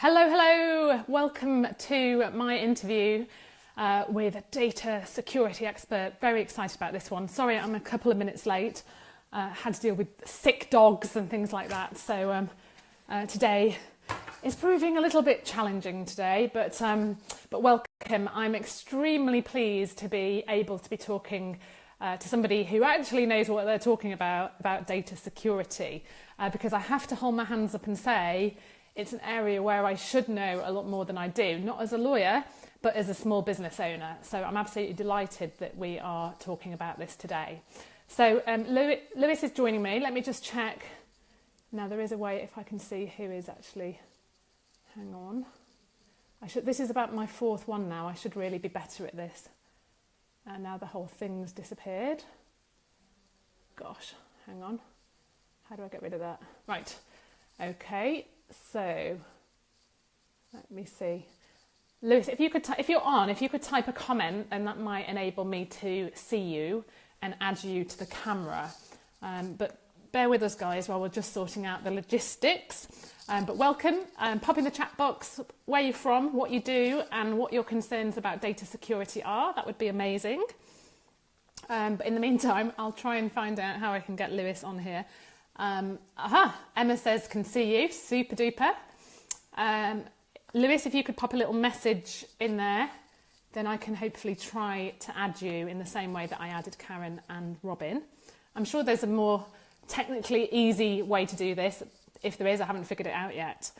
Hello, hello! Welcome to my interview with a data security expert. Very excited about this one. Sorry, I'm a couple of minutes late. Had to deal with sick dogs and things like that. So today is proving a little bit challenging today, but welcome. I'm extremely pleased to be able to be talking to somebody who actually knows what they're talking about data security, because I have to hold my hands up and say, it's an area where I should know a lot more than I do, not as a lawyer, but as a small business owner. So I'm absolutely delighted that we are talking about this today. So Lewis is joining me. Let me just check. Now there is a way if I can see who is actually, hang on. This is about my fourth one now. I should really be better at this. And now the whole thing's disappeared. Gosh, hang on. How do I get rid of that? Right, okay. So, let me see. Lewis, if you're on, if you could type a comment, and that might enable me to see you and add you to the camera. But bear with us, guys, while we're just sorting out the logistics. But welcome. Pop in the chat box where you're from, what you do, and what your concerns about data security are. That would be amazing. But in the meantime, I'll try and find out how I can get Lewis on here. Emma says can see you, super duper. Lewis, if you could pop a little message in there, then I can hopefully try to add you in the same way that I added Karen and Robin. I'm sure there's a more technically easy way to do this. If there is, I haven't figured it out yet.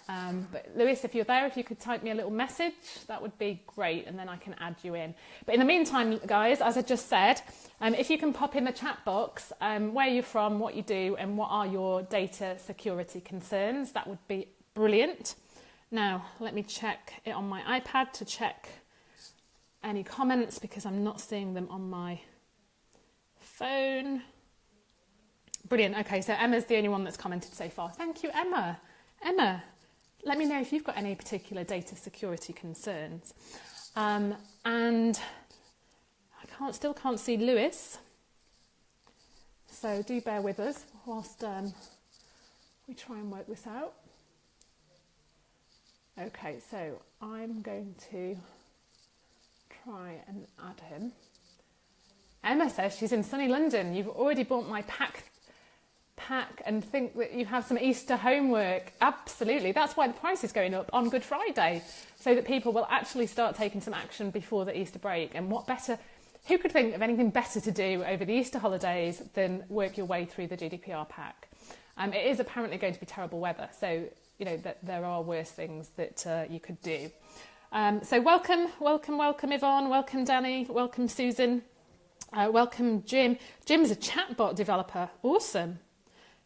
But Lewis, if you're there, if you could type me a little message, that would be great, and then I can add you in. But in the meantime, guys, as I just said, if you can pop in the chat box where you're from, what you do, and what are your data security concerns, that would be brilliant. Now, let me check it on my iPad to check any comments, because I'm not seeing them on my phone. Brilliant. Okay, so Emma's the only one that's commented so far. Thank you, Emma. Emma, let me know if you've got any particular data security concerns. And I still can't see Lewis. So do bear with us whilst we try and work this out. Okay, so I'm going to try and add him. Emma says she's in sunny London. You've already bought my pack and think that you have some Easter homework. Absolutely. That's why the price is going up on Good Friday, so that people will actually start taking some action before the Easter break. And who could think of anything better to do over the Easter holidays than work your way through the GDPR pack? It is apparently going to be terrible weather, so you know that there are worse things that you could do. So welcome Yvonne, welcome Danny, welcome Susan, welcome Jim. Jim's a chatbot developer. Awesome.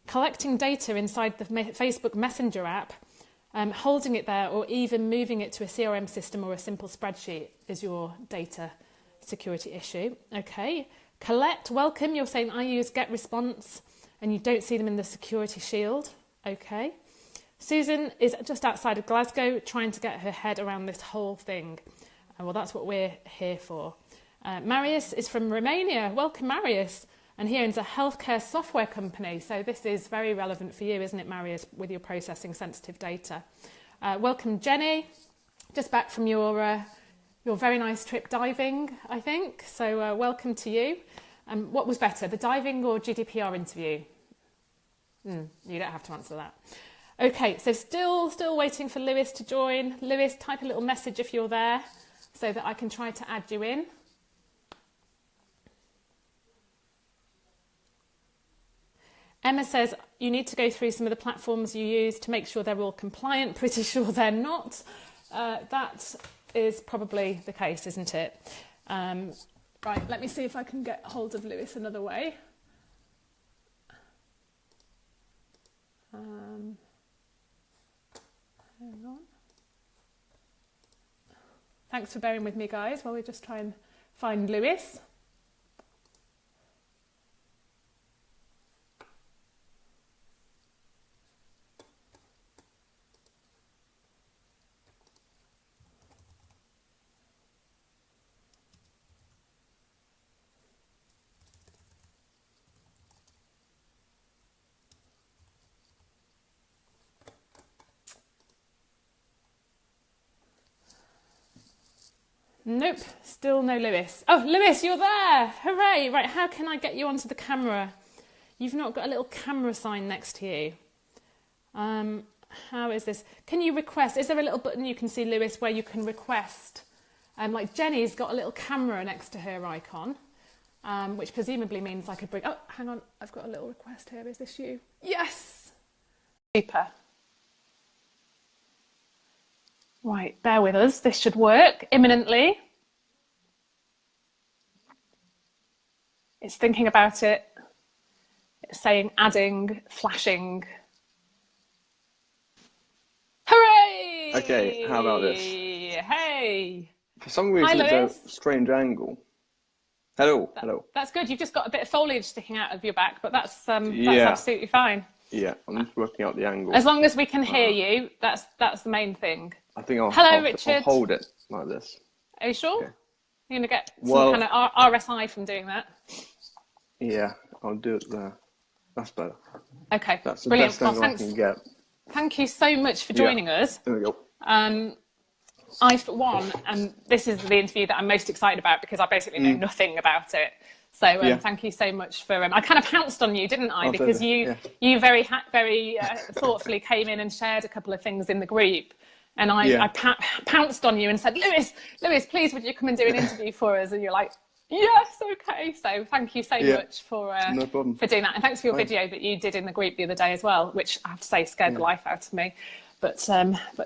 Collecting data inside the Facebook Messenger app, holding it there, or even moving it to a CRM system or a simple spreadsheet is your data security issue. Okay. Colette, welcome. You're saying I use GetResponse and you don't see them in the security shield. Okay. Susan is just outside of Glasgow trying to get her head around this whole thing. Well, that's what we're here for. Marius is from Romania. Welcome, Marius. And he owns a healthcare software company. So this is very relevant for you, isn't it, Marius, with your processing sensitive data. Welcome, Jenny. Just back from your very nice trip diving, I think. So welcome to you. What was better, the diving or GDPR interview? You don't have to answer that. Okay, so still waiting for Lewis to join. Lewis, type a little message if you're there so that I can try to add you in. Emma says you need to go through some of the platforms you use to make sure they're all compliant. Pretty sure they're not. That is probably the case, isn't it? Right, let me see if I can get hold of Lewis another way. Hang on. Thanks for bearing with me, guys, while we just try and find Lewis. Nope, still no Lewis. Oh, Lewis, you're there! Hooray! Right, how can I get you onto the camera? You've not got a little camera sign next to you. How is this? Can you request? Is there a little button you can see, Lewis, where you can request? Like Jenny's got a little camera next to her icon, which presumably means I could bring... Oh, hang on, I've got a little request here. Is this you? Yes! Super. Right, bear with us. This should work imminently. It's thinking about it. It's saying adding, flashing. Hooray! Okay, how about this? Hey! For some reason, it's a strange angle. Hello, hello. That's good. You've just got a bit of foliage sticking out of your back, but that's absolutely fine. Yeah, I'm just working out the angle. As long as we can hear you, that's the main thing. I think I'll hold it like this. Are you sure? Okay. You're going to get some kind of RSI from doing that? Yeah, I'll do it there. That's better. Okay, that's the brilliant. best angle I can get. Thank you so much for joining us. There we go. I, for one, and this is the interview that I'm most excited about because I basically know nothing about it. So thank you so much for. I kind of pounced on you, didn't I? Because you very thoughtfully came in and shared a couple of things in the group, and I pounced on you and said, Lewis, please, would you come and do an interview for us? And you're like, yes, okay. So thank you so much for no problem. for doing that, and thanks for your video that you did in the group the other day as well, which I have to say scared the life out of me. But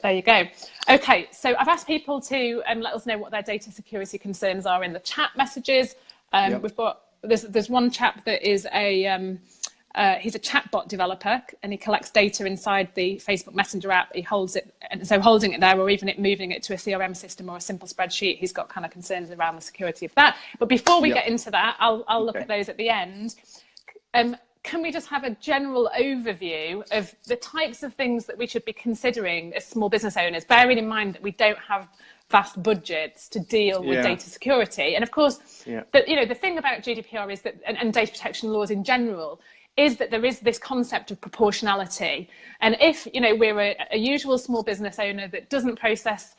there you go. Okay, so I've asked people to let us know what their data security concerns are in the chat messages. We've got there's one chap that is he's a chatbot developer, and he collects data inside the Facebook Messenger app. He holds it, and so holding it there, or even moving it to a CRM system or a simple spreadsheet, he's got kind of concerns around the security of that. But before we get into that, I'll look at those at the end. Can we just have a general overview of the types of things that we should be considering as small business owners, bearing in mind that we don't have vast budgets to deal with data security? And of course, the thing about GDPR is that, and data protection laws in general, is that there is this concept of proportionality. And if we're a usual small business owner that doesn't process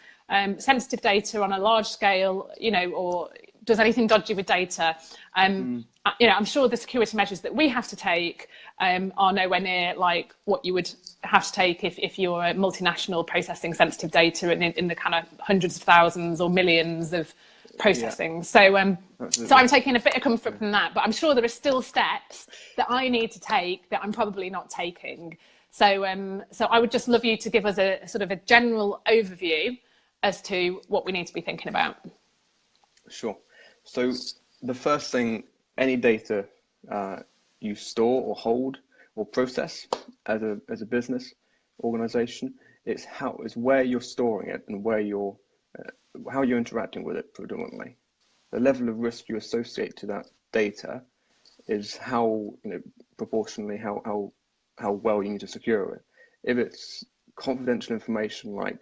sensitive data on a large scale, or does anything dodgy with data, I'm sure the security measures that we have to take are nowhere near like what you would have to take if you're a multinational processing sensitive data in the kind of hundreds of thousands or millions of processing. So I'm taking a bit of comfort from that, but I'm sure there are still steps that I need to take that I'm probably not taking. So I would just love you to give us a sort of a general overview as to what we need to be thinking about. Sure. So the first thing, any data you store or hold or process as a business organization, it's where you're storing it and where how you're interacting with it predominantly. The level of risk you associate to that data is how proportionally how well you need to secure it. If it's confidential information like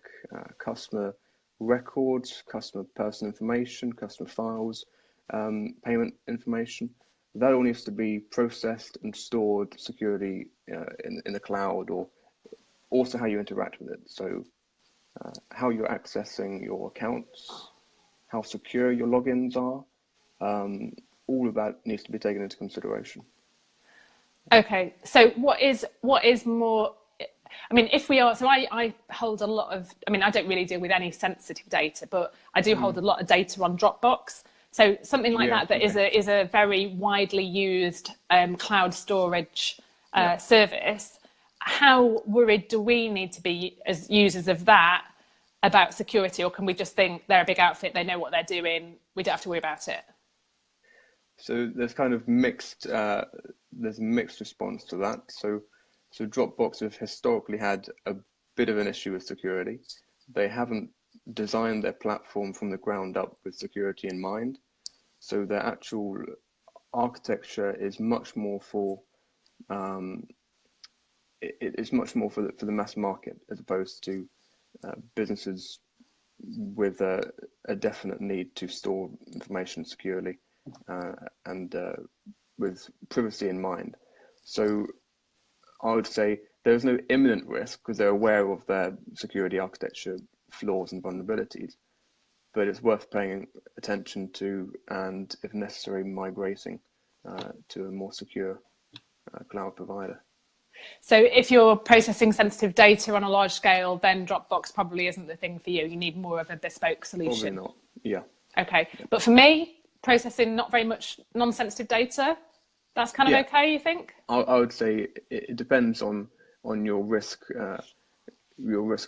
customer records, customer personal information, customer files, payment information, that all needs to be processed and stored securely in the cloud, or also how you interact with it. So how you're accessing your accounts, how secure your logins are, all of that needs to be taken into consideration. Okay, so what is more, I mean, if we are, so I hold a lot of, I mean, I don't really deal with any sensitive data, but I do hold a lot of data on Dropbox. So something like that is a very widely used cloud storage service. How worried do we need to be as users of that about security, or can we just think they're a big outfit, they know what they're doing, we don't have to worry about it? So there's kind of mixed, there's a mixed response to that. So Dropbox have historically had a bit of an issue with security. They haven't designed their platform from the ground up with security in mind. So their actual architecture is much more for it's much more for the mass market, as opposed to businesses with a definite need to store information securely and with privacy in mind. So I would say there's no imminent risk because they're aware of their security architecture flaws and vulnerabilities. but it's worth paying attention to, and if necessary, migrating to a more secure cloud provider. So if you're processing sensitive data on a large scale, then Dropbox probably isn't the thing for you. You need more of a bespoke solution. Probably not. Yeah. Okay. But for me, processing not very much non-sensitive data, that's kind of okay, you think? I would say it depends on your risk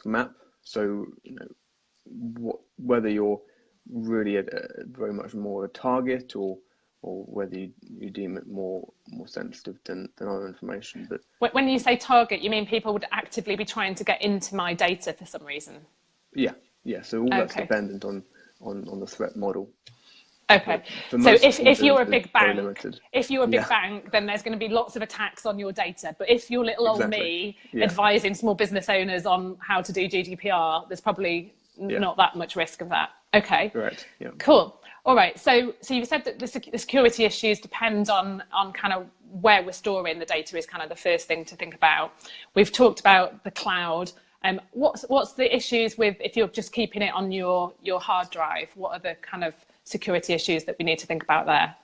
map. So, whether you're really very much more a target, or whether you deem it more sensitive than other information. But when you say target, you mean people would actively be trying to get into my data for some reason? Yeah. So all that's dependent on the threat model. Okay. So if you're a big bank, then there's going to be lots of attacks on your data. But if you're little old me advising small business owners on how to do GDPR, there's probably not that much risk of that. Okay. Correct. Yeah. Cool. All right. So you said that the security issues depend on kind of where we're storing the data is kind of the first thing to think about. We've talked about the cloud. What's the issues with if you're just keeping it on your hard drive? What are the kind of security issues that we need to think about there?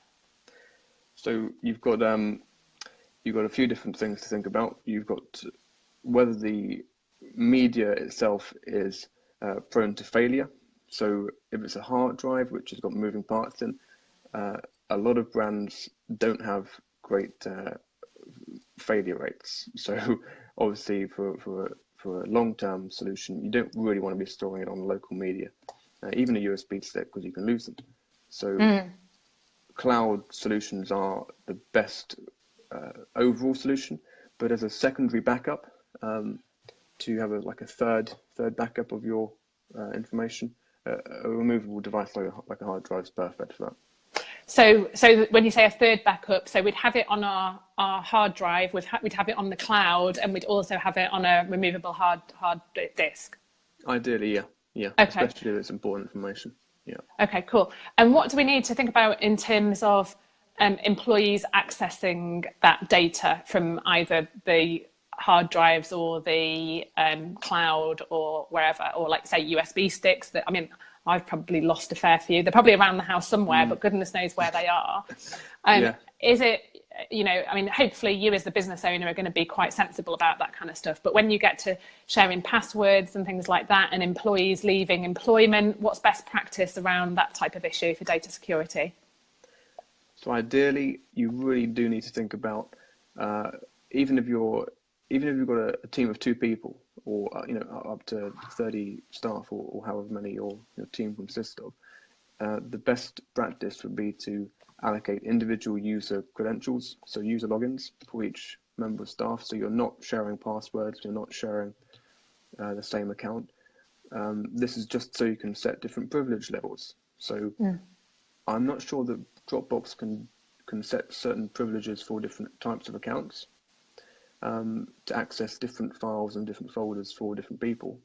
So you've got a few different things to think about. You've got whether the media itself is prone to failure. So if it's a hard drive which has got moving parts in, a lot of brands don't have great failure rates. So obviously for a long-term solution, you don't really want to be storing it on local media, even a USB stick, because you can lose them. So cloud solutions are the best overall solution, but as a secondary backup, to have a third backup of your information, a removable device like a hard drive is perfect for that. So when you say a third backup, so we'd have it on our hard drive, we'd have it on the cloud, and we'd also have it on a removable hard disk. Ideally, yeah. Okay. Especially if it's important information. Yeah. Okay, cool. And what do we need to think about in terms of employees accessing that data from either the hard drives or the cloud or wherever, or like say USB sticks? That, I mean, I've probably lost a fair few. They're probably around the house somewhere, but goodness knows where they are. Is it, I mean, hopefully you as the business owner are going to be quite sensible about that kind of stuff. But when you get to sharing passwords and things like that, and employees leaving employment, what's best practice around that type of issue for data security? So ideally, you really do need to think about, even if you've got a team of 2 people, or up to 30 staff, or however many your team consists of, the best practice would be to allocate individual user credentials, so user logins for each member of staff. So you're not sharing passwords, you're not sharing the same account. This is just so you can set different privilege levels. So I'm not sure that Dropbox can set certain privileges for different types of accounts, to access different files and different folders for different people,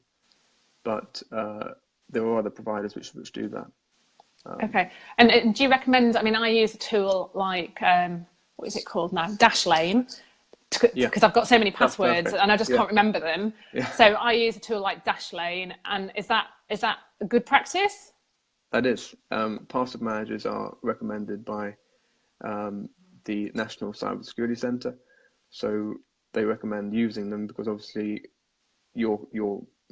but there are other providers which do that. Okay. And do you recommend, I mean, I use a tool like, what is it called now? Dashlane, because I've got so many passwords and I just can't remember them. Yeah. So I use a tool like Dashlane, and is that a good practice? That is. Password managers are recommended by the National Cybersecurity Centre. So they recommend using them because obviously you're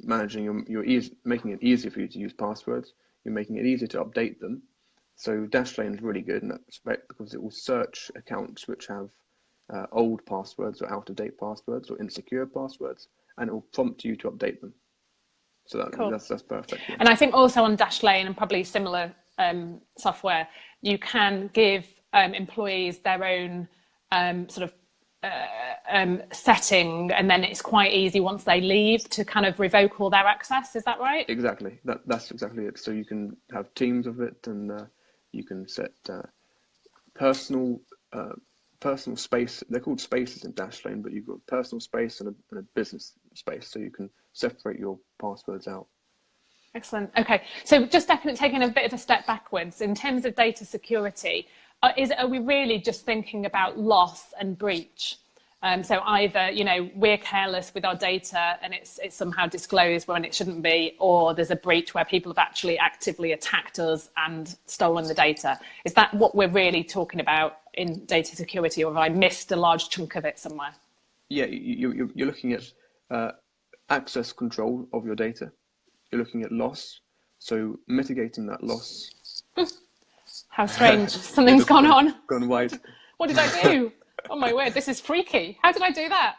managing, you're making it easier for you to use passwords. You're making it easier to update them. So Dashlane is really good in that respect because it will search accounts which have old passwords or out-of-date passwords or insecure passwords, and it will prompt you to update them. So that's perfect. Yeah. And I think also on Dashlane and probably similar software, you can give employees their own sort of setting, and then it's quite easy once they leave to kind of revoke all their access. Is that right? Exactly. That's exactly it. So you can have teams of it, and you can set personal space. They're called spaces in Dashlane, but you've got personal space and a business space, so you can separate your passwords out. Excellent. Okay, so just definitely taking a bit of a step backwards in terms of data security. Are we really just thinking about loss and breach? So either, we're careless with our data and it's somehow disclosed when it shouldn't be, or there's a breach where people have actually actively attacked us and stolen the data. Is that what we're really talking about in data security, or have I missed a large chunk of it somewhere? Yeah, you're looking at access control of your data. You're looking at loss, so mitigating that loss. How strange. Something's gone on. Gone white. What did I do? Oh my word, this is freaky. How did I do that?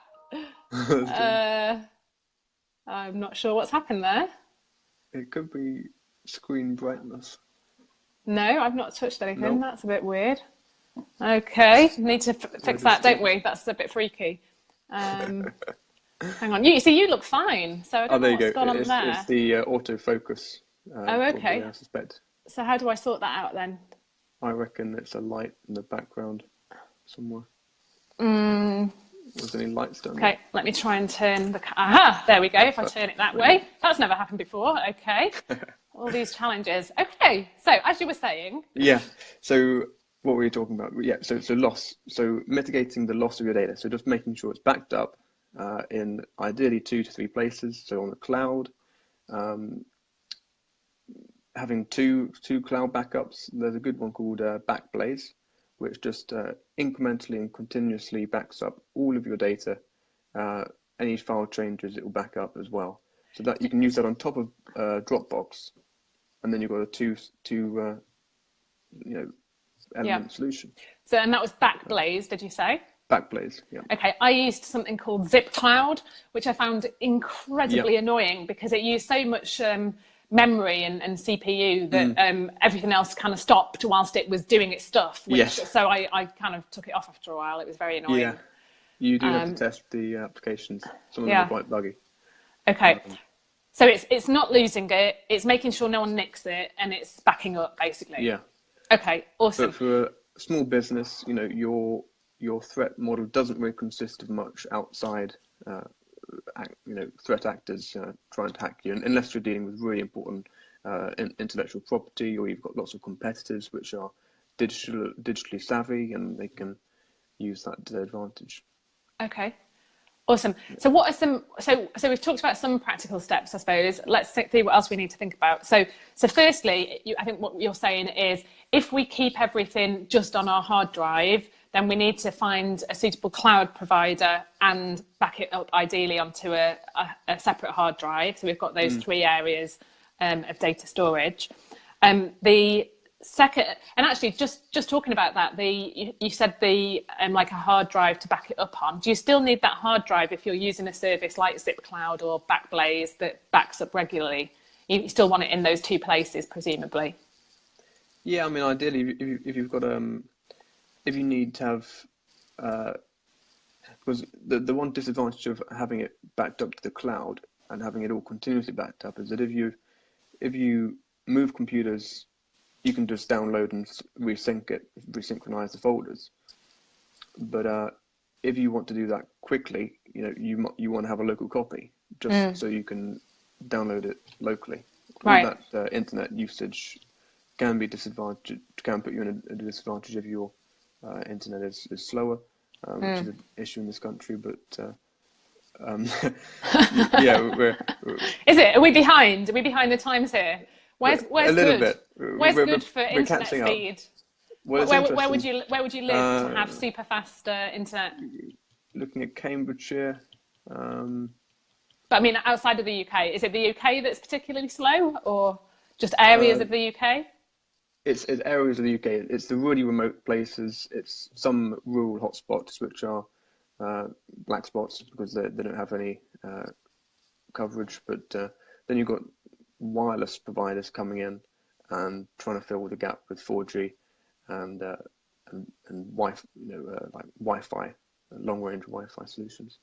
I'm not sure what's happened there. It could be screen brightness. No, I've not touched anything. Nope. That's a bit weird. Okay, need to fix that, don't we? That's a bit freaky. Hang on. You look fine. So I don't know what's gone on there. It's the autofocus. Oh, okay. I suspect. So how do I sort that out then? I reckon it's a light in the background somewhere. Was there any lights down there? Okay, let me try and turn the... Aha, there we go. If I turn it that way. That's never happened before. Okay. All these challenges. Okay, so as you were saying... Yeah, so what were you talking about? Yeah, so loss. So mitigating the loss of your data. So just making sure it's backed up in ideally 2 to 3 places. So on the cloud, having two cloud backups. There's a good one called Backblaze, which just incrementally and continuously backs up all of your data. Any file changes, it will back up as well. So that you can use that on top of Dropbox, and then you've got a two element solution. So, and that was Backblaze, did you say? Backblaze, yeah. Okay, I used something called Zip Cloud, which I found incredibly annoying because it used so much memory and CPU that everything else kind of stopped whilst it was doing its stuff. So I kind of took it off after a while. It was very annoying. Yeah, you do have to test the applications. Some of them are quite buggy. Okay, so it's not losing it, it's making sure no one nicks it, and it's backing up basically. Yeah. Okay, awesome. But for a small business, your threat model doesn't really consist of much outside threat actors trying to hack you, unless you're dealing with really important intellectual property, or you've got lots of competitors which are digitally savvy and they can use that to their advantage. Okay, awesome. So what are some? So we've talked about some practical steps, I suppose. Let's see what else we need to think about. So firstly, I think what you're saying is if we keep everything just on our hard drive, then we need to find a suitable cloud provider and back it up ideally onto a separate hard drive. So we've got those 3 areas of data storage. The second, and actually just talking about that, you said like a hard drive to back it up on. Do you still need that hard drive if you're using a service like Zip Cloud or Backblaze that backs up regularly? You still want it in those 2 places, presumably. Yeah, I mean, ideally, if you've got if you need to have, because the one disadvantage of having it backed up to the cloud and having it all continuously backed up is that if you move computers, you can just download and resynchronize the folders. But if you want to do that quickly, you want to have a local copy just so you can download it locally. Right. All that internet usage can be disadvantage, can put you in a disadvantage if your internet is slower, which is an issue in this country. But yeah, is it? Are we behind? Are we behind the times here? Where's a little good? Bit. Where's good for internet speed? Where would you live to have super fast internet? Looking at Cambridgeshire. But I mean, outside of the UK, is it the UK that's particularly slow, or just areas of the UK? It's areas of the UK. It's the really remote places. It's some rural hotspots which are black spots because they don't have any coverage. But then you've got wireless providers coming in and trying to fill the gap with 4G and Wi-Fi, like Wi-Fi, long-range Wi-Fi solutions.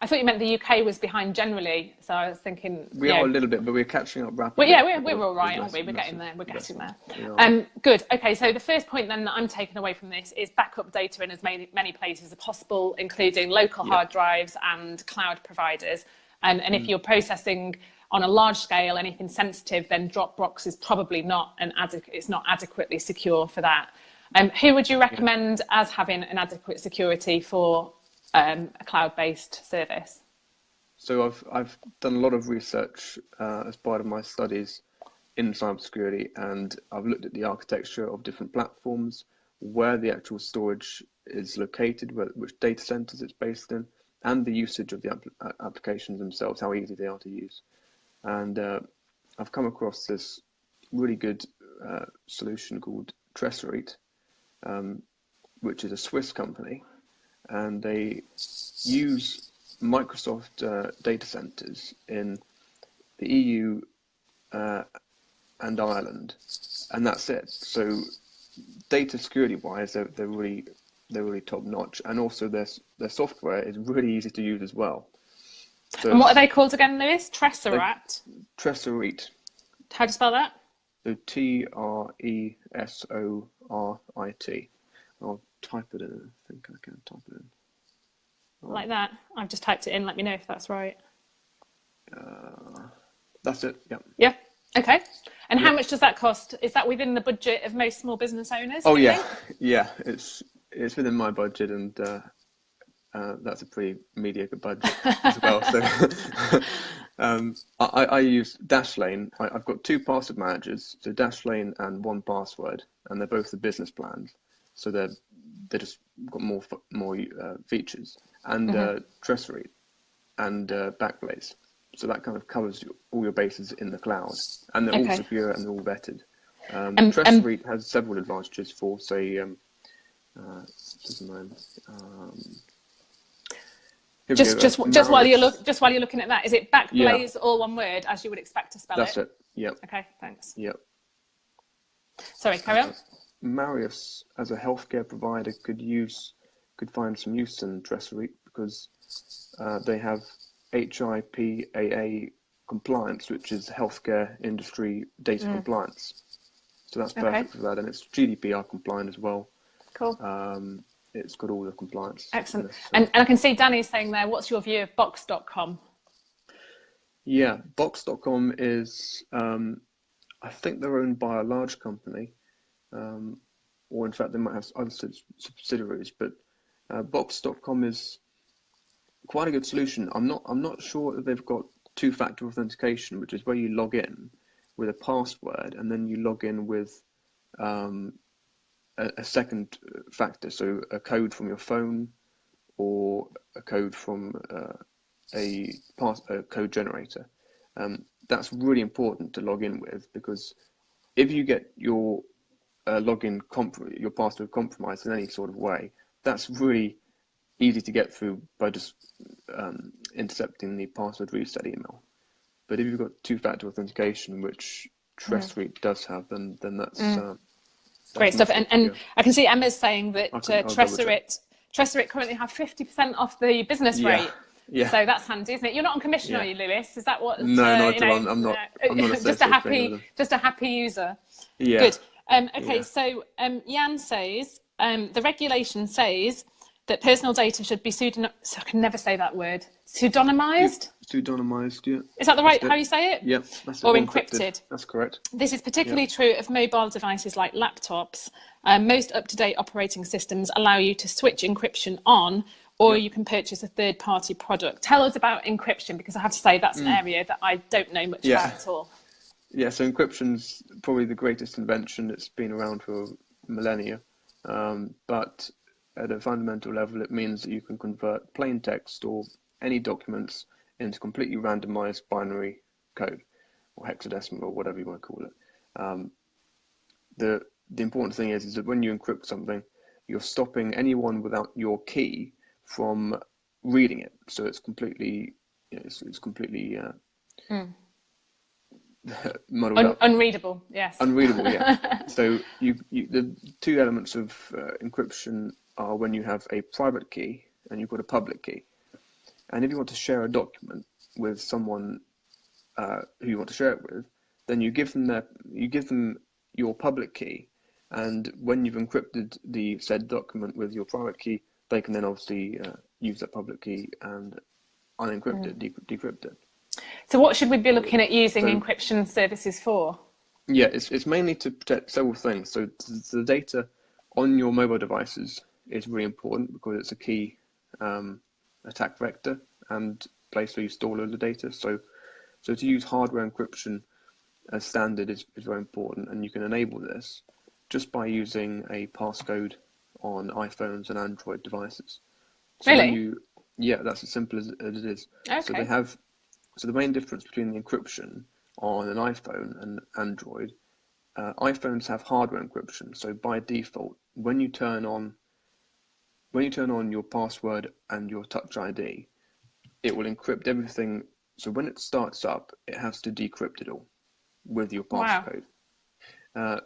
I thought you meant the UK was behind generally, so I was thinking we are a little bit, but we're catching up rapidly. Well, yeah, we're all right, aren't we? We're getting there. We're getting there. Good. Okay, so the first point then that I'm taking away from this is backup data in as many places as possible, including local hard drives and cloud providers. And if you're processing on a large scale anything sensitive, then Dropbox is probably not it's not adequately secure for that. Who would you recommend as having an adequate security for a cloud-based service? So I've done a lot of research as part of my studies in cybersecurity, and I've looked at the architecture of different platforms, where the actual storage is located, which data centers it's based in, and the usage of the applications themselves, how easy they are to use. And I've come across this really good solution called Tresorit, which is a Swiss company, and they use Microsoft data centers in the EU and Ireland, and that's it. So data security wise, they're really top notch, and also their software is really easy to use as well. So and what are they called again, Lewis? Tresorit? Tresorit. How do you spell that? So Tresorit. I'll type it in. I think I can type it in. Like that? I've just typed it in. Let me know if that's right. That's it. Yeah. Yeah. Okay. And how much does that cost? Is that within the budget of most small business owners? Oh yeah, yeah. It's within my budget, and that's a pretty mediocre budget as well. So I use Dashlane. I've got two password managers, so Dashlane and 1Password, and they're both the business plans. So they just got more features, and Tresorit and Backblaze. So that kind of covers all your bases in the cloud, and they're all secure and they're all vetted. Tresorit has several advantages for, say, just while you're looking at that, is it Backblaze, all one word, as you would expect to spell it? That's it. Yep. Okay, thanks. Yep. Sorry, carry on. Marius, as a healthcare provider, could find some use in Tresorit because they have HIPAA compliance, which is healthcare industry data compliance. So that's perfect for that, and it's GDPR compliant as well. Cool. It's got all the compliance. Excellent. And I can see Danny's saying there, what's your view of Box.com? Yeah, Box.com is, I think they're owned by a large company, or in fact they might have other subsidiaries, but Box.com is quite a good solution. I'm not sure that they've got two-factor authentication, which is where you log in with a password and then you log in with a second factor, so a code from your phone or a code from a code generator. That's really important to log in with, because if you get your your password compromised in any sort of way, that's really easy to get through by just intercepting the password reset email. But if you've got two-factor authentication, which Tresorit does have, then that's great stuff. And I can see Emma's saying that Tresorit currently have 50% off the business rate. Yeah. So that's handy, isn't it? You're not on commission, are you, Lewis? Is that what? No, not at all. I'm not just a happy user. Yeah. Good. Okay. So Jan says the regulation says that personal data should be so I can never say that word. Pseudonymized? Pseudonymized, yeah. Is that the right, how you say it? Yeah, that's it. Or encrypted. That's correct. This is particularly true of mobile devices like laptops. Most up-to-date operating systems allow you to switch encryption on, or you can purchase a third-party product. Tell us about encryption, because I have to say that's an area that I don't know much about at all. Yeah, so encryption's probably the greatest invention. It's been around for millennia, but at a fundamental level, it means that you can convert plain text or any documents into completely randomized binary code, or hexadecimal, or whatever you want to call it. The important thing is that when you encrypt something, you're stopping anyone without your key from reading it. So it's completely, it's completely muddled up. Unreadable, yes. Unreadable, yeah. So the two elements of encryption are when you have a private key and you've got a public key. And if you want to share a document with someone who you want to share it with, then you give them your public key, and when you've encrypted the said document with your private key, they can then obviously use that public key and unencrypt it, decrypt it. So what should we be looking at using encryption services for? Yeah, it's mainly to protect several things. So the data on your mobile devices is really important because it's a key attack vector and place where you store loads of data. So to use hardware encryption as standard is very important, and you can enable this just by using a passcode on iPhones and Android devices. So Really? yeah, that's as simple as it is. Okay. So the main difference between the encryption on an iPhone and Android, iPhones have hardware encryption. So by default, when you turn on your password and your Touch ID, it will encrypt everything. So when it starts up, it has to decrypt it all with your Wow. passcode.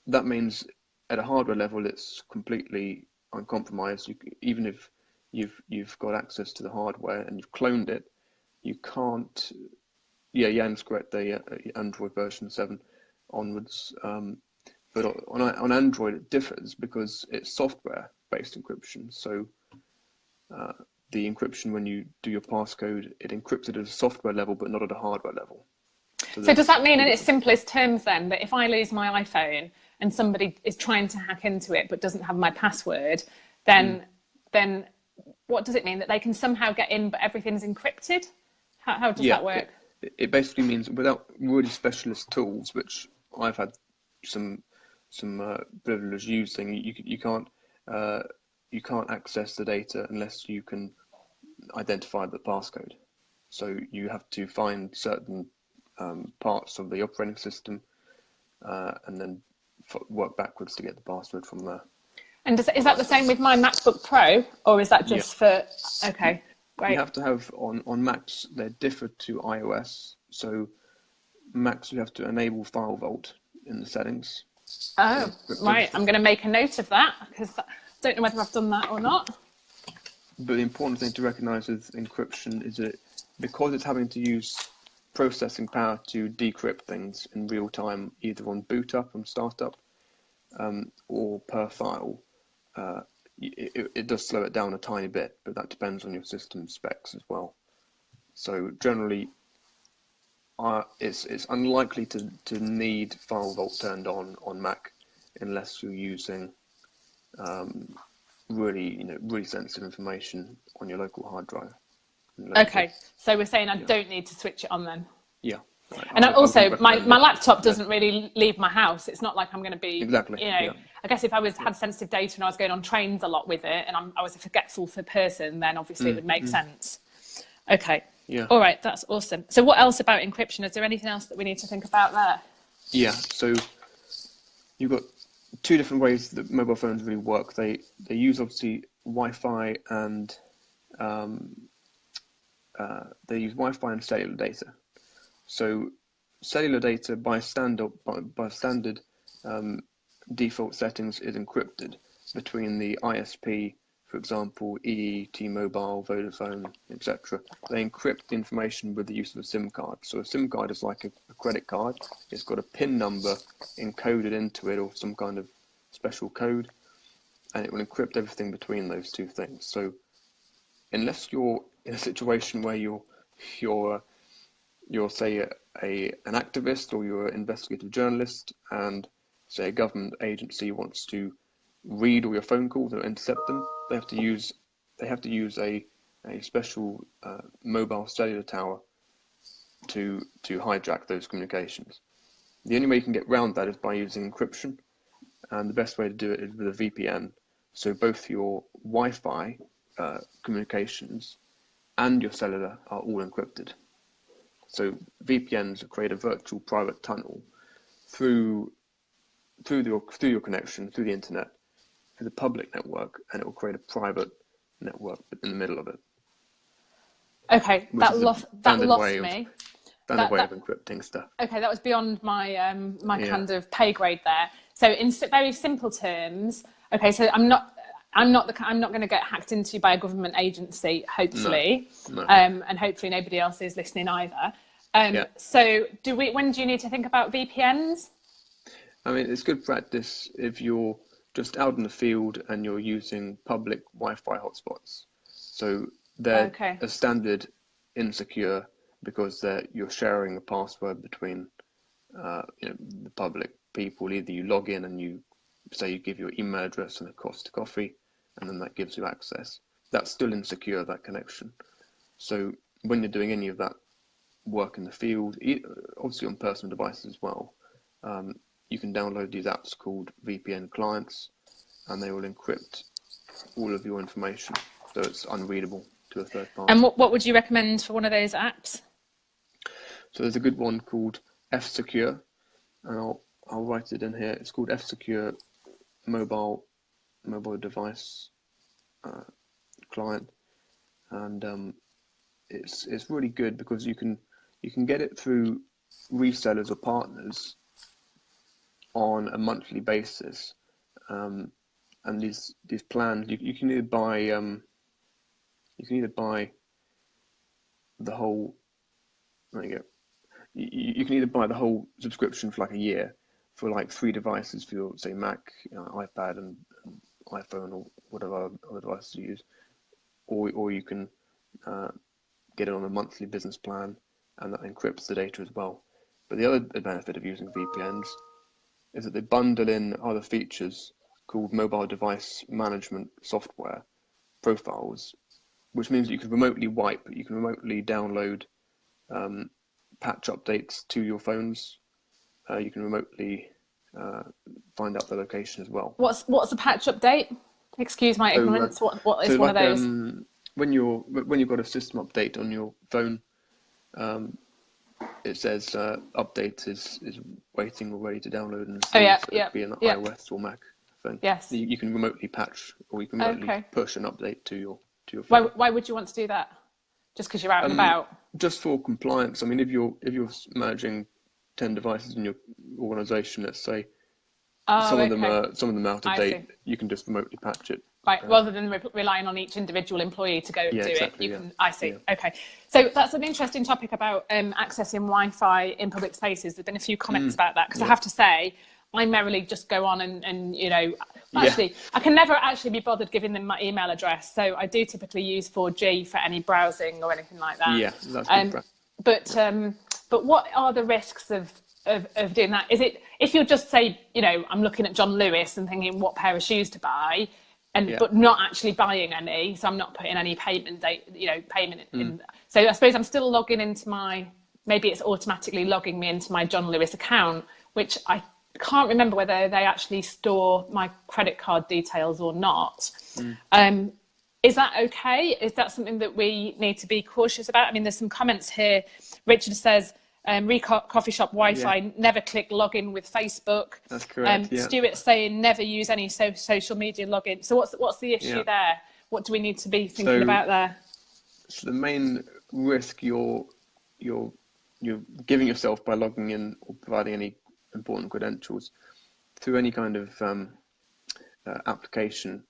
That means at a hardware level, it's completely uncompromised. Even if you've got access to the hardware and you've cloned it, you can't. Yeah, Jan's correct. The Android version 7 onwards. But on Android, it differs because it's software-based encryption. So the encryption, when you do your passcode, it encrypts it at a software level, but not at a hardware level. So does that mean in its simplest terms then that if I lose my iPhone and somebody is trying to hack into it but doesn't have my password, then what does it mean? That they can somehow get in but everything's encrypted? How does that work? It basically means without really specialist tools, which I've had some privilege using, you can't access the data unless you can identify the passcode. So you have to find certain parts of the operating system and then work backwards to get the password from there. And is that the same with my MacBook Pro, or is that just for? Okay, great. You have to have on Macs, they differ to iOS. So Macs, you have to enable file vault in the settings. Oh, right. I'm going to make a note of that because I don't know whether I've done that or not. But the important thing to recognize with encryption is that because it's having to use processing power to decrypt things in real time, either on boot up and startup or per file, it does slow it down a tiny bit, but that depends on your system specs as well. So generally, it's unlikely to need file vault turned on Mac unless you're using really sensitive information on your local hard drive. Okay, so we're saying I don't need to switch it on then. Yeah. And also, my laptop doesn't really leave my house. It's not like I'm going to be, exactly. I guess if I had sensitive data and I was going on trains a lot with it and I was a forgetful person, then obviously it would make sense. Okay. Yeah. All right, that's awesome. So what else about encryption? Is there anything else that we need to think about there? Yeah, so you've got two different ways that mobile phones really work. They use obviously Wi-Fi and they use Wi-Fi and cellular data. So cellular data by standard default settings is encrypted between the ISP, for example, EE, T-Mobile, Vodafone, etc. They encrypt the information with the use of a SIM card. So a SIM card is like a credit card. It's got a PIN number encoded into it or some kind of special code, and it will encrypt everything between those two things. So unless you're in a situation where you're say an activist or you're an investigative journalist, and say a government agency wants to read all your phone calls or intercept them, they have to use a special mobile cellular tower to hijack those communications. The only way you can get around that is by using encryption, and the best way to do it is with a VPN. So both your Wi-Fi communications and your cellular are all encrypted. So VPNs create a virtual private tunnel through your connection, through the internet, through the public network, and it will create a private network in the middle of it. Okay, that lost me. Standard way of encrypting stuff. Okay, that was beyond my kind of pay grade there. So in very simple terms, okay, so I'm not going to get hacked into by a government agency, hopefully, No. And hopefully nobody else is listening either. So when do you need to think about VPNs? I mean, it's good practice if you're just out in the field and you're using public Wi-Fi hotspots. So they're a standard insecure because you're sharing a password between the public people. Either you log in and you give your email address and a cost to coffee, and then that gives you access. that's still insecure, that connection. So when you're doing any of that work in the field, obviously on personal devices as well, you can download these apps called VPN clients, and they will encrypt all of your information, so it's unreadable to a third party. And what would you recommend for one of those apps? So there's a good one called F-Secure, and I'll write it in here. It's called F-Secure mobile device client, and it's really good because you can get it through resellers or partners on a monthly basis, and these plans you can either buy the whole. There you go. You can either buy the whole subscription for like a year for like 3 devices for your, say, Mac, iPad, and iPhone, or whatever other devices you use, or you can get it on a monthly business plan, and that encrypts the data as well. But the other benefit of using VPNs is that they bundle in other features called mobile device management software profiles, which means that you can remotely download patch updates to your phones. You can remotely find out the location as well. What's a patch update? Excuse my ignorance. What is one of those? When you've got a system update on your phone, it says update is waiting or ready to download, and it'd be an iOS or Mac phone. Yes. You can remotely patch, or you can remotely push an update to your phone. Why would you want to do that? Just because you're out and about? Just for compliance. I mean, if you're managing 10 devices in your organisation, let's say, some of them are out of date. You can just remotely patch it. Right, rather than relying on each individual employee to go do exactly, it. You can. I see. Yeah. Okay, so that's an interesting topic about accessing Wi-Fi in public spaces. There've been a few comments about that, because I have to say, I merrily just go on and actually, I can never actually be bothered giving them my email address. So I do typically use 4G for any browsing or anything like that. Yeah, that's good. But what are the risks of doing that? Is it, if you're just say, I'm looking at John Lewis and thinking what pair of shoes to buy, but not actually buying any, so I'm not putting any payment in. So I suppose I'm still logging into maybe it's automatically logging me into my John Lewis account, which I can't remember whether they actually store my credit card details or not. Is that okay? Is that something that we need to be cautious about? I mean, there's some comments here. Richard says, coffee shop Wi-Fi, never click login with Facebook. That's correct. Stuart's saying never use any social media login. So what's the issue there? What do we need to be thinking about there? So the main risk you're giving yourself by logging in or providing any important credentials through any kind of application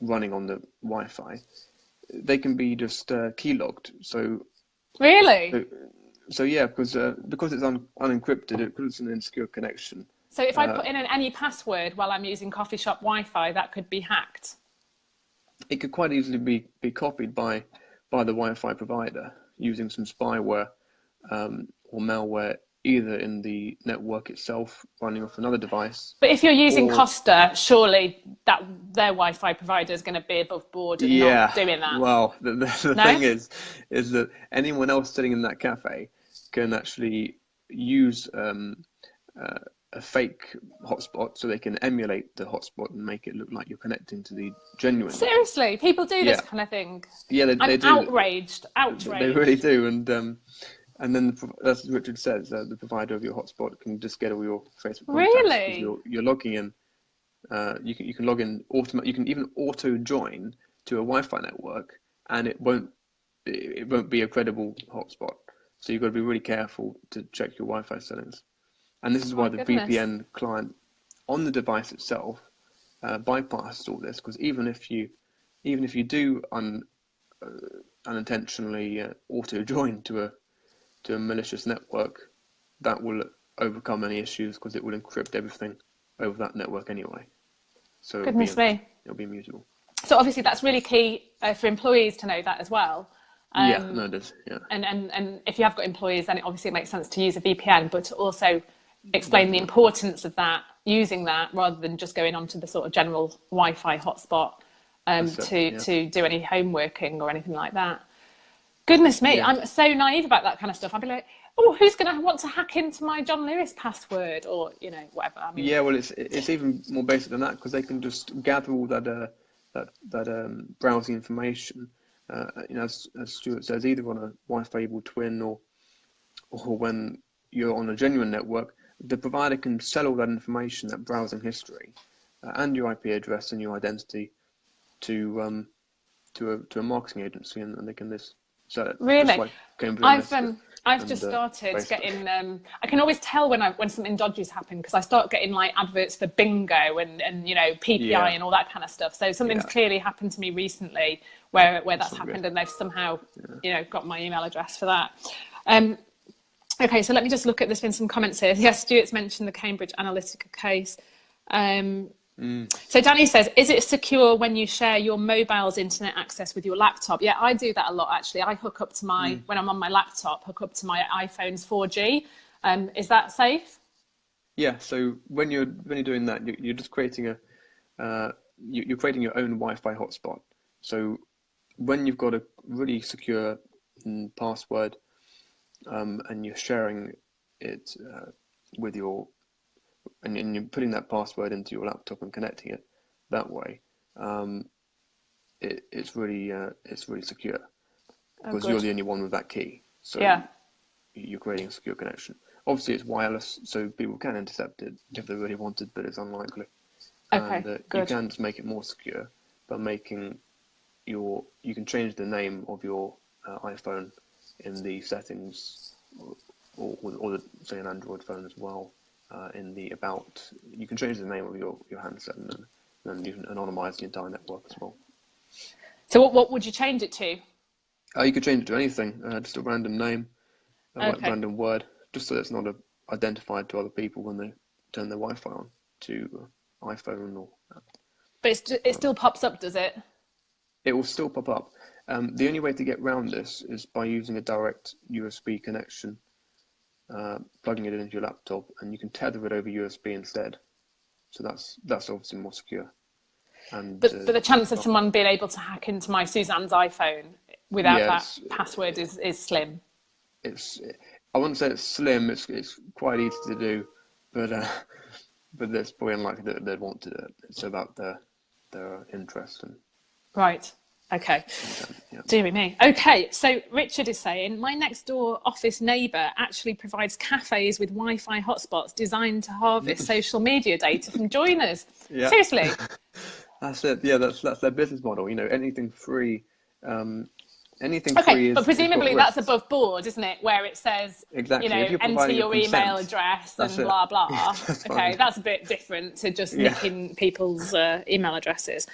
running on the Wi-Fi, they can be just key logged. So really. So yeah, because it's unencrypted, because it's an insecure connection. So if I put in any password while I'm using coffee shop Wi-Fi, that could be hacked? It could quite easily be copied by the Wi-Fi provider using some spyware or malware, either in the network itself running off another device. But if you're using Costa, surely their Wi-Fi provider is going to be above board and not doing that. Well, the thing is that anyone else sitting in that cafe can actually use a fake hotspot, so they can emulate the hotspot and make it look like you're connecting to the genuine. Seriously, people do this kind of thing. Yeah, they do. Outraged. They really do, and then, as Richard says, the provider of your hotspot can just get all your Facebook contacts. Really? You're logging in. You can log in you can even auto join to a Wi-Fi network, and it won't be a credible hotspot. So you've got to be really careful to check your Wi-Fi settings. And this is why the VPN client on the device itself bypasses all this, because even if you do unintentionally auto join to a malicious network, that will overcome any issues, because it will encrypt everything over that network anyway. So it'll be immutable. So obviously that's really key for employees to know that as well. It is. Yeah. And if you have got employees, then it makes sense to use a VPN, but to also explain the importance of that, using that, rather than just going onto the sort of general Wi-Fi hotspot. to do any homeworking or anything like that. Goodness me, Yeah. I'm so naive about that kind of stuff. I'd be like, oh, who's going to want to hack into my John Lewis password, or whatever. I mean, Yeah, well, it's even more basic than that, because they can just gather all that browsing information. As Stuart says, either on a Wi-Fi enabled twin or when you're on a genuine network, the provider can sell all that information, that browsing history, and your IP address and your identity to a marketing agency, and they can sell it. really, just like Cambridge I've just started Facebook. getting. I can always tell when something dodgy's happened, because I start getting like adverts for bingo and PPI and all that kind of stuff. So something's clearly happened to me recently where that's happened, and they've somehow got my email address for that. Okay, so let me just look at. There's been some comments here. Yes, Stuart's mentioned the Cambridge Analytica case. So Danny says, is it secure when you share your mobile's internet access with your laptop? Yeah, I do that a lot, actually. I hook up to when I'm on my laptop, hook up to my iPhone's 4G. Is that safe? Yeah, so when you're doing that, you're just creating you're creating your own Wi-Fi hotspot. So when you've got a really secure password, and you're sharing it with and you're putting that password into your laptop and connecting it that way, it's really secure, because you're the only one with that key. So you're creating a secure connection. Obviously, it's wireless, so people can intercept it if they really wanted, but it's unlikely. Okay, and good. You can just make it more secure by making you can change the name of your iPhone in the settings, or say an Android phone as well. In the about, you can change the name of your handset, and then you can anonymize the entire network as well. So what would you change it to? You could change it to anything, just a random name, like random word, just so it's not identified to other people when they turn their Wi-Fi on to iPhone or. But it still pops up, does it? It will still pop up. The only way to get around this is by using a direct USB connection, plugging it into your laptop, and you can tether it over USB instead. So that's obviously more secure. But the chance of someone being able to hack into my Suzanne's iPhone without that password is slim. I wouldn't say it's slim. It's quite easy to do, but it's probably unlikely that they'd want to do it. It's about their interest and. Right. Okay. Dear me. Okay. So Richard is saying, my next door office neighbour actually provides cafes with Wi-Fi hotspots designed to harvest social media data from joiners. Yeah. Seriously. That's it. Yeah, that's their business model. Anything free. Anything free is. But presumably that's above board, isn't it? Where it says, exactly. Enter your email address and blah, blah. Okay, that's a bit different to just nicking people's email addresses.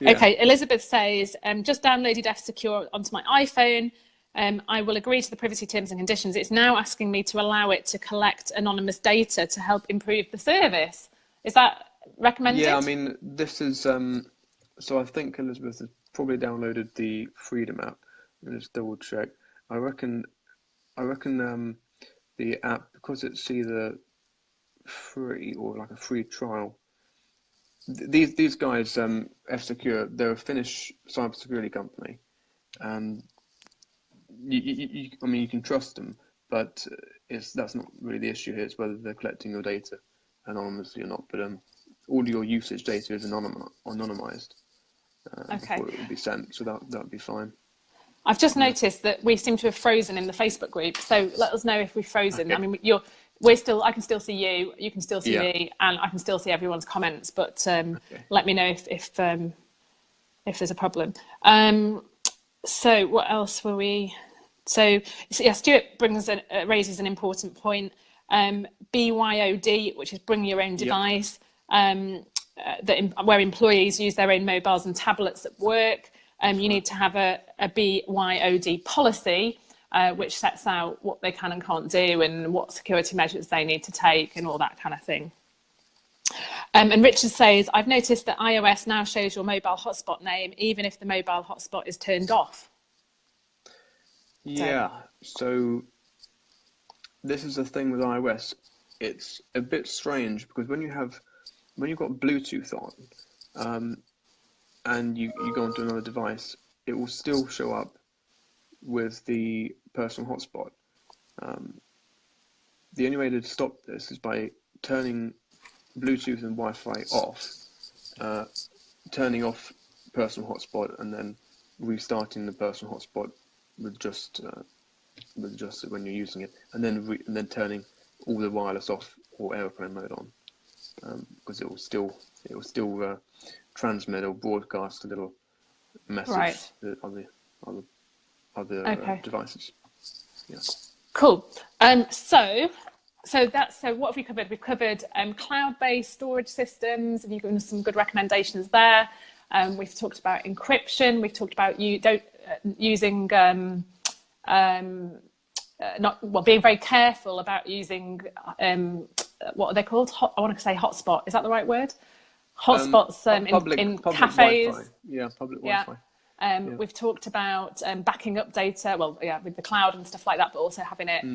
Yeah. Okay, Elizabeth says, just downloaded F-Secure onto my iPhone. I will agree to the privacy terms and conditions. It's now asking me to allow it to collect anonymous data to help improve the service. Is that recommended? Yeah, I mean, this is... so I think Elizabeth has probably downloaded the Freedom app. Let's double check. I reckon the app, because it's either free or like a free trial. These guys, F-Secure, they're a Finnish cybersecurity company, and you can trust them, but that's not really the issue here. It's whether they're collecting your data anonymously or not. But all your usage data is anonymized. Before it would be sent, so that would be fine. I've just noticed that we seem to have frozen in the Facebook group, so let us know if we've frozen. Okay. I mean, I can still see you, you can still see me, and I can still see everyone's comments. But let me know if there's a problem. So what else were we? So yeah, Stuart raises an important point. BYOD, which is bring your own device, where employees use their own mobiles and tablets at work. You need to have a BYOD policy, which sets out what they can and can't do and what security measures they need to take and all that kind of thing. And Richard says, I've noticed that iOS now shows your mobile hotspot name, even if the mobile hotspot is turned off. Yeah, so this is the thing with iOS. It's a bit strange because when you've got Bluetooth on, and you go onto another device, it will still show up with the personal hotspot. The only way to stop this is by turning Bluetooth and Wi-Fi off, turning off personal hotspot, and then restarting the personal hotspot with just when you're using it, and then turning all the wireless off or airplane mode on, because it will still transmit or broadcast a little message to other devices. Yeah. Cool. So what have we covered? We've covered cloud-based storage systems, and you've given us some good recommendations there. We've talked about encryption. We've talked about using being very careful about using what are they called? I want to say hotspot. Is that the right word? Hotspots in cafes. Wi-Fi. Yeah, public Wi-Fi. We've talked about backing up data, with the cloud and stuff like that, but also having it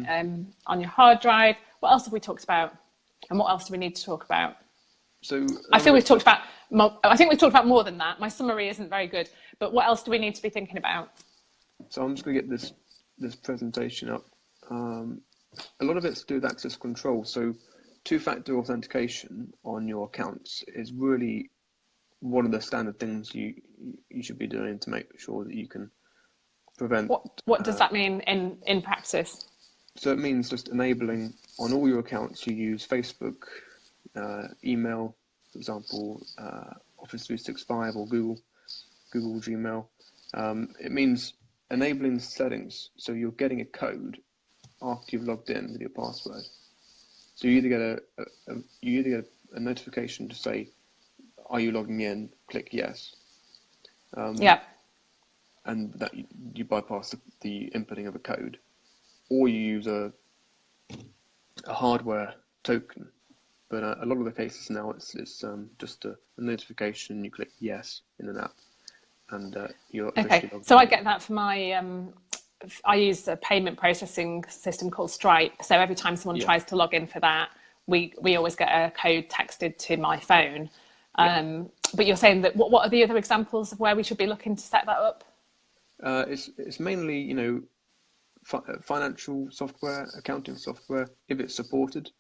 on your hard drive. What else have we talked about? And what else do we need to talk about? So I think we've talked about more than that. My summary isn't very good, but what else do we need to be thinking about? So I'm just going to get this presentation up. A lot of it's to do with access control. So two-factor authentication on your accounts is really one of the standard things you should be doing to make sure that you can prevent. What does that mean in practice? So it means just enabling on all your accounts you use Facebook, email, for example, Office 365 or Google Gmail. It means enabling settings so you're getting a code after you've logged in with your password. So you either get a notification to say, "Are you logging in?" Click yes. And that you bypass the inputting of a code, or you use a hardware token. But a lot of the cases now it's just a notification. You click yes in an app, and you're officially logged So in. I get that for my. I use a payment processing system called Stripe. So every time someone tries to log in for that, we always get a code texted to my phone. But you're saying that what are the other examples of where we should be looking to set that up? It's mainly financial software, accounting software, if it's supported.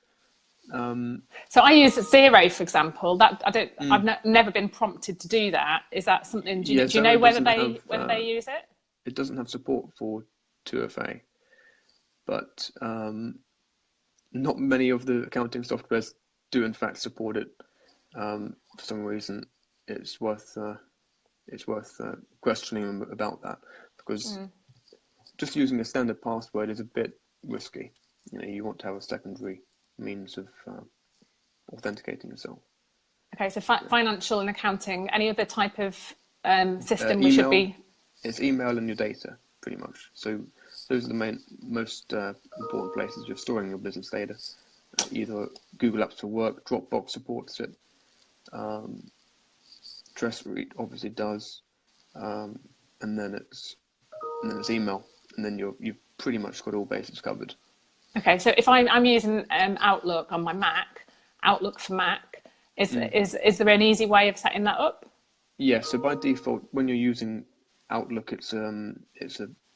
So I use Xero, for example. I've never been prompted to do that. Is that something? Do you know whether they use it? It doesn't have support for 2FA, but not many of the accounting softwares do in fact support it. For some reason, it's worth questioning them about that, because just using a standard password is a bit risky. You want to have a secondary means of authenticating yourself. Okay, so financial and accounting. Any other type of system we should be? It's email and your data, pretty much. So those are the most important places you're storing your business data. Either Google Apps for Work, Dropbox supports it. Tresorit obviously does, and then it's email, and then you've pretty much got all bases covered. Okay, so if I'm using Outlook on my Mac, Outlook for Mac, is there an easy way of setting that up? Yeah, so by default, when you're using Outlook, it's a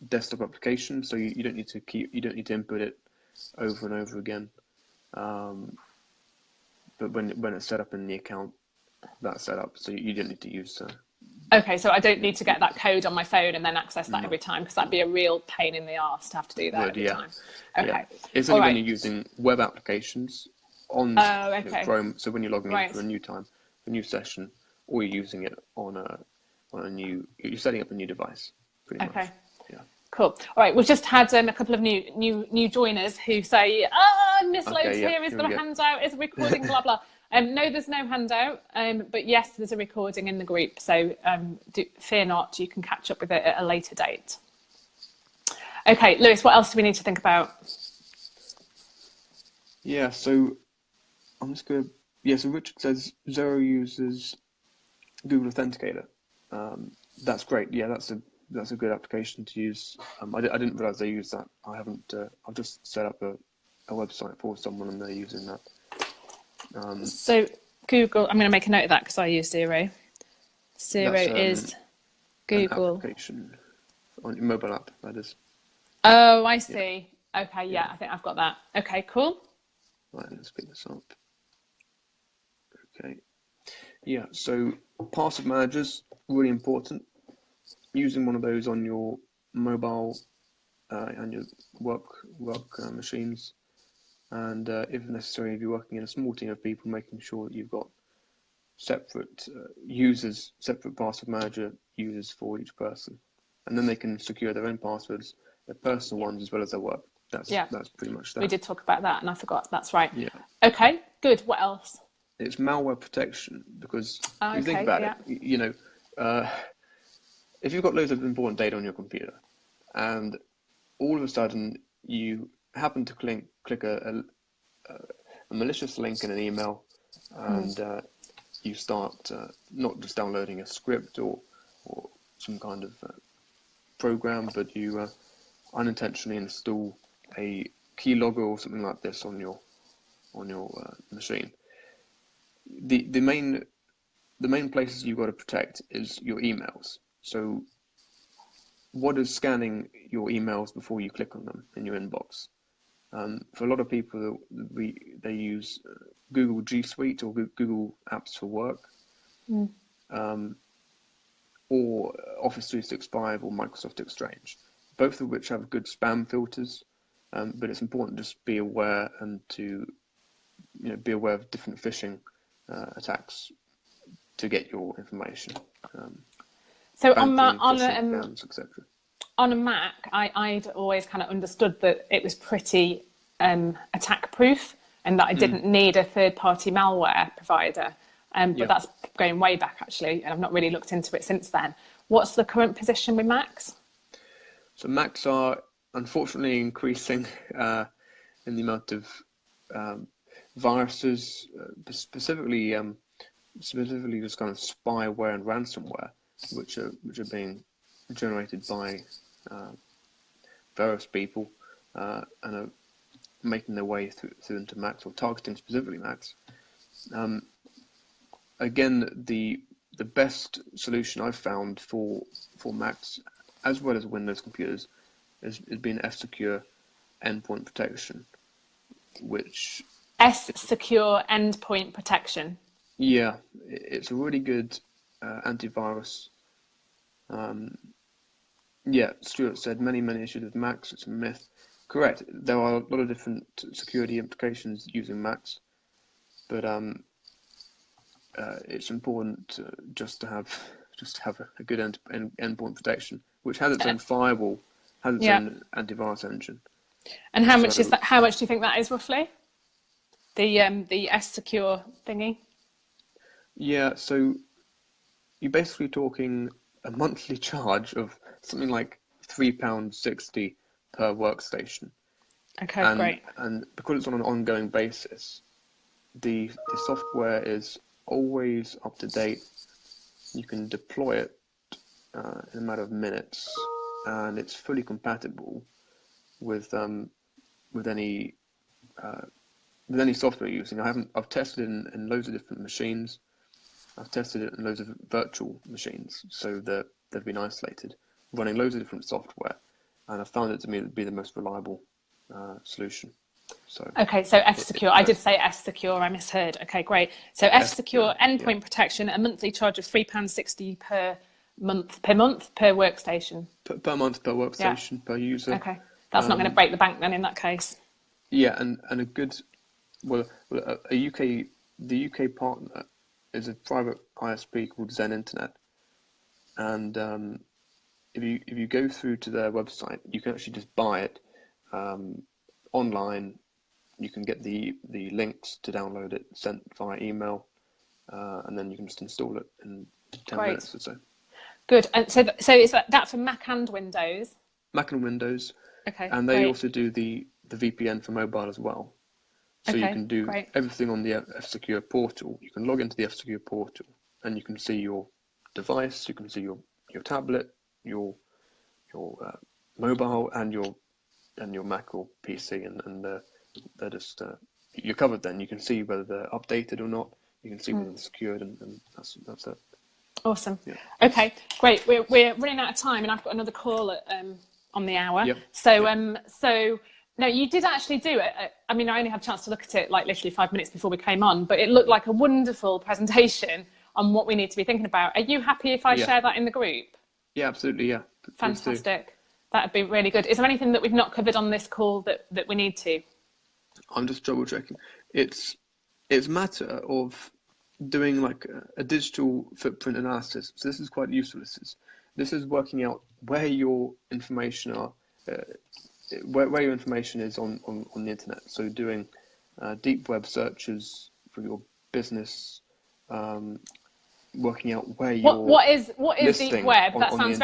desktop application, so you don't need to input it over and over again. But when it's set up in the account, that's set up, so you don't need to use. Okay, so I don't need to get that code on my phone and then access that every time, because that'd be a real pain in the arse to have to do that every time. Okay, yeah. It's only when you're using web applications on Chrome. So when you're logging in for a new session, or you're using it you're setting up a new device, pretty much. Okay. Yeah. Cool. All right, we've just had a couple of new joiners who say, "Ah, Miss Loads here, is there a handout? Is a recording? Blah blah." No, there's no handout. But yes, there's a recording in the group. So fear not, you can catch up with it at a later date. Okay, Lewis, what else do we need to think about? Yeah. So I'm just going to. Yeah. So Richard says Xero uses Google Authenticator. That's great. Yeah, that's a good application to use. I didn't realize they use that. I haven't. I've just set up a website for someone and they're using that. So Google, I'm going to make a note of that because I use Xero. Zero is an Google. application on your mobile app, that is. Oh, I see. Okay, yeah, I think I've got that. Okay, cool. Right, let's pick this up. Okay. Yeah, so password managers, really important. Using one of those on your mobile and your work machines, and if necessary, if you're working in a small team of people, making sure that you've got separate users, separate password manager users for each person, and then they can secure their own passwords, their personal ones as well as their work. That's pretty much that. We did talk about that, and I forgot. That's right. Yeah. Okay, good. What else? It's malware protection, because if you think about it, you know, if you've got loads of important data on your computer, and all of a sudden you happen to click a malicious link in an email, and you start not just downloading a script or some kind of program, but you unintentionally install a keylogger or something like this on your machine. The main places you've got to protect is your emails. So what is scanning your emails before you click on them in your inbox? For a lot of people, they use Google G Suite or Google Apps for Work, or Office 365 or Microsoft Exchange, both of which have good spam filters. But it's important to just be aware and to be aware of different phishing attacks to get your information. So banking, on scams, etc. On a Mac, I'd always kind of understood that it was pretty attack proof, and that I didn't need a third-party malware provider. But that's going way back, actually, and I've not really looked into it since then. What's the current position with Macs? So Macs are unfortunately increasing in the amount of viruses, specifically just kind of spyware and ransomware, which are being generated by various people and are making their way through into Macs, or targeting specifically Macs. Again, the best solution I've found for Macs as well as Windows computers has been F-Secure endpoint protection, which S-Secure endpoint protection. Yeah, it's a really good antivirus. Yeah, Stuart said many issues with Macs. It's a myth. Correct. There are a lot of different security implications using Macs, but it's important just to have a good endpoint protection, which has its own firewall, has its own antivirus engine. And how much is that? How much do you think that is roughly? The S-Secure thingy. Yeah, so you're basically talking a monthly charge of something like £3.60 per workstation. Okay, great. And because it's on an ongoing basis, the software is always up to date. You can deploy it in a matter of minutes, and it's fully compatible with any software you're using. I've tested it in loads of different machines. I've tested it in loads of virtual machines, so that they've been isolated, running loads of different software, and I've found it to be the most reliable solution. So okay, so F-Secure. I did say S-Secure. I misheard. Okay, great. So F-Secure endpoint protection, a monthly charge of £3.60 per month per workstation. Per month, per workstation, per user. Okay, that's not going to break the bank then in that case. Yeah, and a good the UK partner is a private ISP called Zen Internet, and if you go through to their website, you can actually just buy it online. You can get the links to download it sent via email, and then you can just install it in 10 minutes or so. Good. And so is that for Mac and Windows? Mac and Windows. Okay. And they also do the VPN for mobile as well. So you can do everything on the F-Secure portal. You can log into the F-Secure portal, and you can see your device. You can see your tablet, your mobile, and your Mac or PC, and they're just you're covered. Then you can see whether they're updated or not. You can see whether they're secured, and that's it. Awesome. Yeah. Okay, great. We're running out of time, and I've got another call at, on the hour. Yep. So Yep. so no, you did actually do it. I mean, I only had a chance to look at it like literally 5 minutes before we came on, but it looked like a wonderful presentation on what we need to be thinking about. Are you happy if I Yeah. share that in the group? Yeah, absolutely. Yeah. Please do. Fantastic. That'd be really good. Is there anything that we've not covered on this call that we need to? I'm just double checking. It's a matter of doing like a digital footprint analysis. So this is quite useful. This is working out where your information are, where your information is on the internet. So doing deep web searches for your business, working out where you're what is deep web? on, That on sounds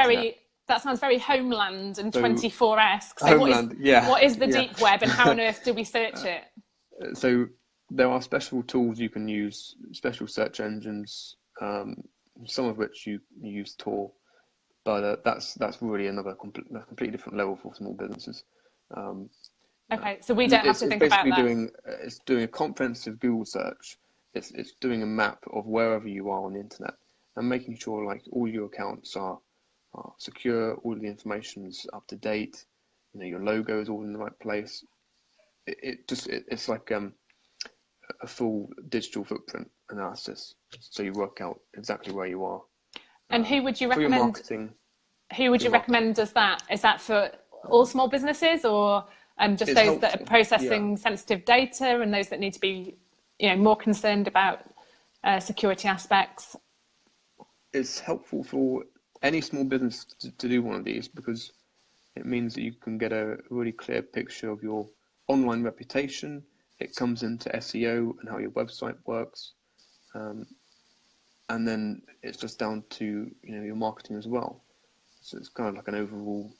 very Homeland and 24esque. So Homeland, what is the deep web, and how on earth do we search it? So there are special tools you can use, special search engines, some of which you use Tor, but that's really another completely different level for small businesses. Okay, so we don't have to think about that. It's doing a comprehensive Google search. It's doing a map of wherever you are on the internet and making sure like all your accounts are secure, all the information's up to date, your logo is all in the right place. It's like a full digital footprint analysis. So you work out exactly where you are. And who would you recommend? For your marketing? Who would you recommend does that? Is that for all small businesses, or just those that are processing sensitive data and those that need to be, more concerned about security aspects? It's helpful for any small business to do one of these because it means that you can get a really clear picture of your online reputation. It comes into SEO and how your website works, and then it's just down to Mm-hmm. your marketing as well. So it's kind of like an overall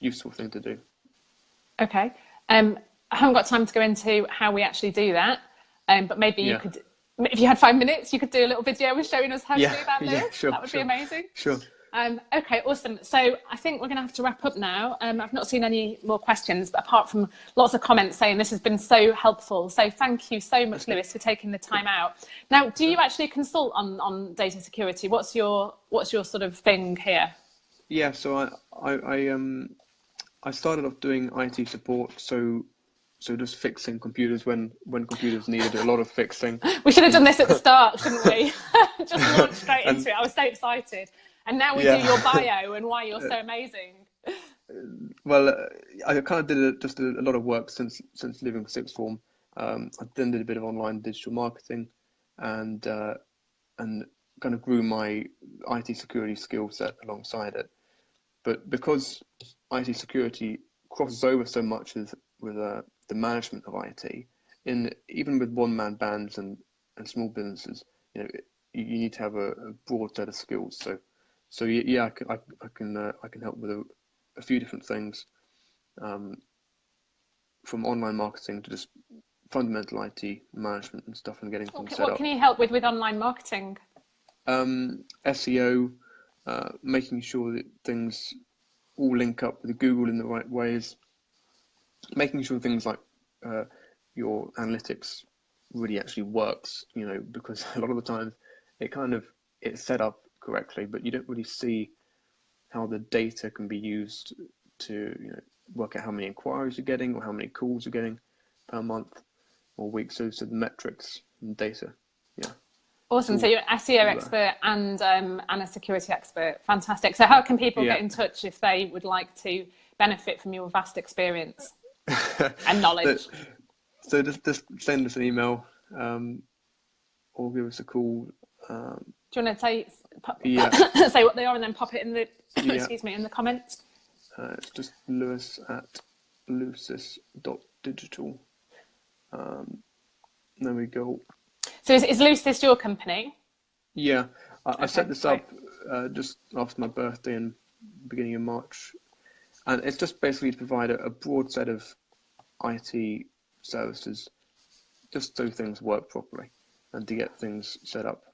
useful thing to do. Okay. I haven't got time to go into how we actually do that, but maybe you could, if you had 5 minutes, you could do a little video showing us how to do that. Sure, that would be amazing. Sure. Okay, awesome. So I think we're going to have to wrap up now. I've not seen any more questions, but apart from lots of comments saying this has been so helpful. So thank you so much, Lewis, for taking the time out. Now, do you actually consult on data security? What's your sort of thing here? Yeah, so I started off doing IT support, so just fixing computers when computers needed a lot of fixing. We should have done this at the start, shouldn't we? Just launch straight into it. I was so excited. And now we do your bio and why you're so amazing. Well, I kind of did just a lot of work since leaving sixth form. I then did a bit of online digital marketing, and kind of grew my IT security skill set alongside it. But because IT security crosses over so much with the management of IT, even with one-man bands and small businesses, you need to have a broad set of skills. So yeah, I can help with a few different things, from online marketing to just fundamental IT management and stuff, and getting things set up. What can you help with online marketing? SEO, making sure that things all link up with Google in the right ways, making sure things like your analytics really actually works, because a lot of the times it's set up correctly, but you don't really see how the data can be used to work out how many inquiries you're getting or how many calls you're getting per month or week. So the metrics and data, Awesome. So you're an SEO expert and a security expert. Fantastic. So how can people get in touch if they would like to benefit from your vast experience and knowledge? So just send us an email or give us a call. Do you want to say what they are and then pop it in the in the comments? It's just lewis@lucis.digital. There we go. So is Lucis your company? Yeah, I set this up just after my birthday in beginning of March, and it's just basically to provide a broad set of IT services, just so things work properly, and to get things set up.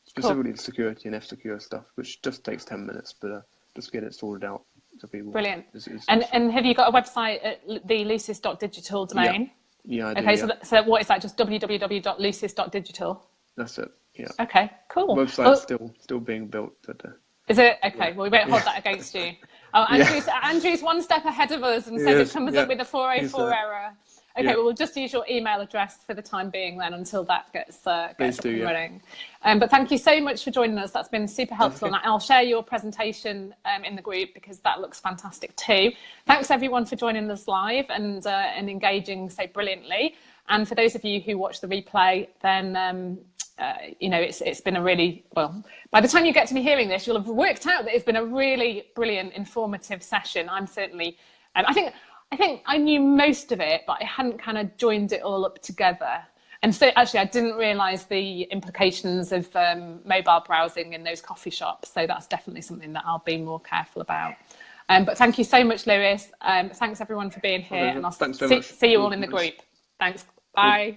Specifically the security and F-Secure stuff, which just takes 10 minutes, but just get it sorted out so people. Brilliant. And have you got a website at the lucis.digital domain? Yeah, I do. Okay, so what is that? Just www.lucis.digital? That's it. Yeah. Okay, cool. Website's still being built, but is it? Okay, well, we won't hold that against you. Oh, Andrew's one step ahead of us and says it comes up with a 404 error. Okay, well, we'll just use your email address for the time being then until that gets up and running. But thank you so much for joining us. That's been super helpful. And I'll share your presentation in the group because that looks fantastic too. Thanks everyone for joining us live and engaging so brilliantly. And for those of you who watch the replay, then you know, it's been a really, well, by the time you get to me hearing this, you'll have worked out that it's been a really brilliant, informative session. I'm certainly, I think I knew most of it, but I hadn't kind of joined it all up together. And so actually I didn't realise the implications of mobile browsing in those coffee shops. So that's definitely something that I'll be more careful about. But thank you so much, Lewis. Thanks everyone for being here, and I'll see you all in the group. Thanks. Bye.